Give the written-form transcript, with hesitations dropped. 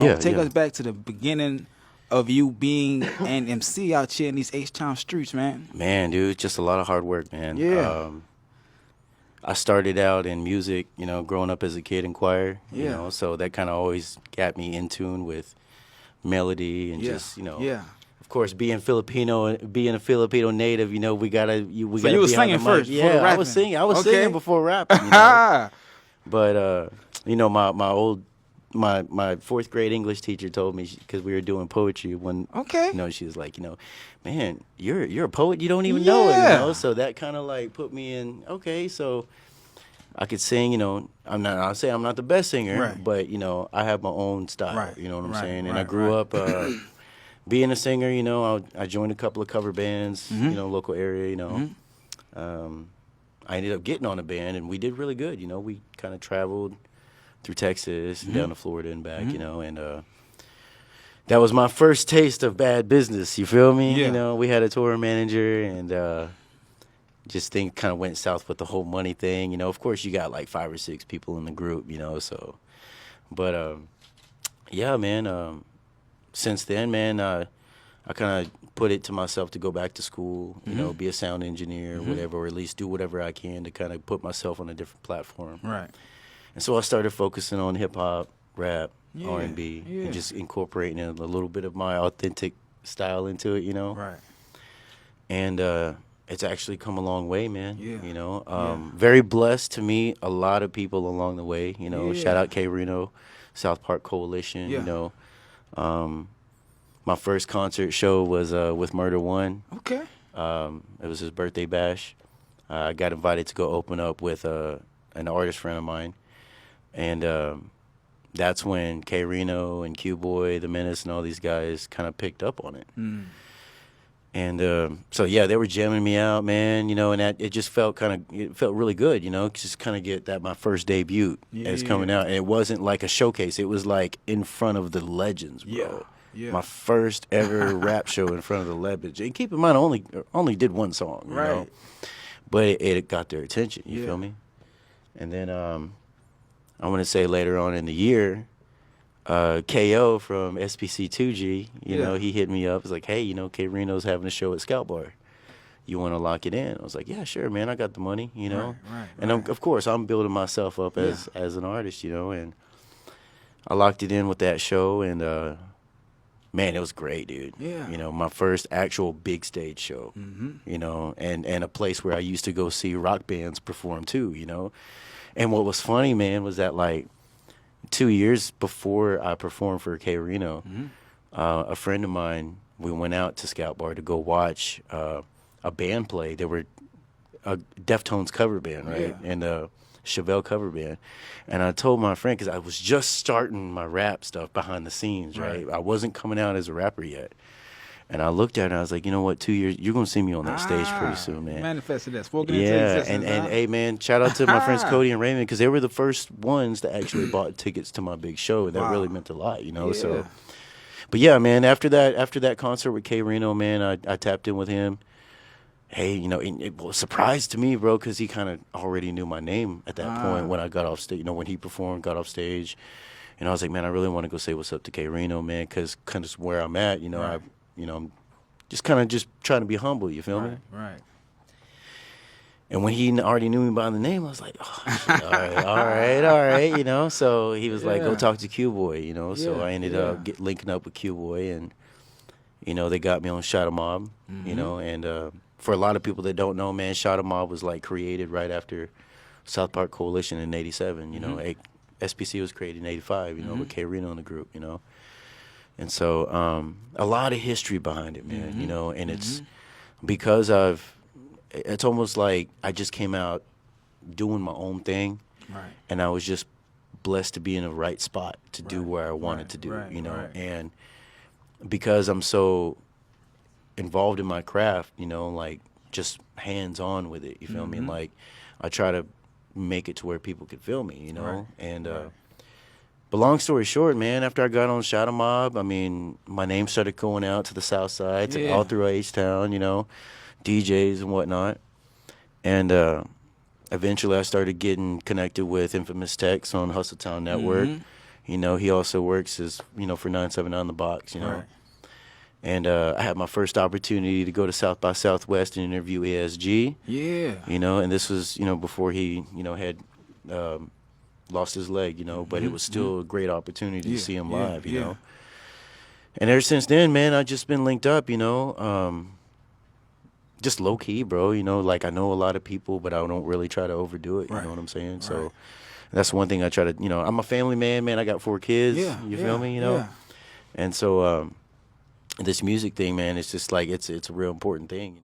Yeah, Take yeah. us back to the beginning of you being an MC out here in these H-Town streets, man. Man, dude, just a lot of hard work, man. Yeah. I started out in music, growing up as a kid in choir, Yeah. so that kind of always got me in tune with melody and Yeah. just, Yeah. of course, being a Filipino native, we gotta So gotta you was be on singing the mic. first before the Yeah, I rapping. was singing. I was Okay. singing before rapping. But my fourth grade English teacher told me, because we were doing poetry when Okay. she was like, man, you're a poet, you don't even know it, Yeah. so that kind of like put me in. Okay, so I could sing. I'll say I'm not the best singer, Right. but I have my own style. Right. You know what I'm Right. saying? And I Right. grew Right. up being a singer. I joined a couple of cover bands. Local area. I ended up getting on a band, and we did really good. We kind of traveled through Texas and down to Florida and back. And that was my first taste of bad business. You feel me? Yeah. We had a tour manager, and just things kind of went south with the whole money thing. Of course, you got like 5 or 6 people in the group. So, but yeah, man. Since then, man, I kind of put it to myself to go back to school. Be a sound engineer, whatever, or at least do whatever I can to kind of put myself on a different platform. Right. And so I started focusing on hip hop, rap, Yeah, R&B, yeah. and just incorporating a little bit of my authentic style into it, Right. And it's actually come a long way, man. Yeah. Very blessed to meet a lot of people along the way. Yeah. Shout out K Reno, South Park Coalition. Yeah. My first concert show was with Murder One. Okay. It was his birthday bash. I got invited to go open up with an artist friend of mine. And that's when K Reno and Q Boy, the Menace, and all these guys kind of picked up on it. And so yeah, they were jamming me out, man. And it just felt really good, just kind of get that my first debut as coming out, and it wasn't like a showcase; it was like in front of the legends, bro. Yeah. Yeah. My first ever rap show in front of the legends. And keep in mind, I only did one song, Right. but it got their attention. You feel me? And then I want to say later on in the year, KO from SPC2G, he hit me up. It's like, hey, K Reno's having a show at Scout Bar. You want to lock it in? I was like, yeah, sure, man. I got the money, Right. And of course, I'm building myself up as an artist, and I locked it in with that show, and man, it was great, dude. Yeah. My first actual big stage show, and a place where I used to go see rock bands perform too, And what was funny, man, was that like 2 years before I performed for K Reno, a friend of mine, we went out to Scout Bar to go watch a band play. They were a Deftones cover band, right? Yeah. And a Chevelle cover band. And I told my friend, because I was just starting my rap stuff behind the scenes, right? I wasn't coming out as a rapper yet. And I looked at it and I was like, you know what, 2 years, you're going to see me on that stage pretty soon, man. Manifested that. Spoken into Yeah, existence. and hey, man, shout out to my friends Cody and Raymond, because they were the first ones that actually bought tickets to my big show, and that Wow. really meant a lot, Yeah. So, but yeah, man, after that concert with K Reno, man, I tapped in with him. Hey, and it was a surprise to me, bro, because he kind of already knew my name at that point when I got off stage. When he performed, got off stage, and I was like, man, I really want to go say what's up to K Reno, man, because kind of where I'm at, Right. I'm just kind of just trying to be humble, you feel me? Right. And when he already knew me by the name, I was like, oh, shit, all right, So he was like, go Yeah. talk to Q Boy, So Yeah, I ended yeah. up linking up with Q Boy, and, they got me on Shot 'em Mob, and for a lot of people that don't know, man, Shot 'em Mob was like created right after South Park Coalition in '87, SPC was created in '85, with K Reno in the group, And so a lot of history behind it, man, and it's because it's almost like I just came out doing my own thing, Right. and I was just blessed to be in the right spot to do Right. where I wanted Right. to do, Right. Right. and because I'm so involved in my craft, like just hands-on with it, you feel me? Like I try to make it to where people could feel me, Right. And Right. but long story short, man, after I got on Shot 'em Mob, I mean, my name started going out to the South Side, to Yeah. all through H-Town, DJs and whatnot. And eventually I started getting connected with Infamous Tex on Hustletown Network. You know, he also works as, you know, for 979 on the box, you know. Right. And I had my first opportunity to go to South by Southwest and interview ASG. Yeah. You know, and this was, you know, before he, you know, had lost his leg, you know, but it was still a great opportunity to see him live, you know. And ever since then, man, I've just been linked up, you know, just low key, bro. You know, like I know a lot of people, but I don't really try to overdo it. You Right. know what I'm saying? Right. So that's one thing I try to, you know, I'm a family man, man. I got 4 kids. You feel me? You know, Yeah. and so this music thing, man, it's just like it's a real important thing.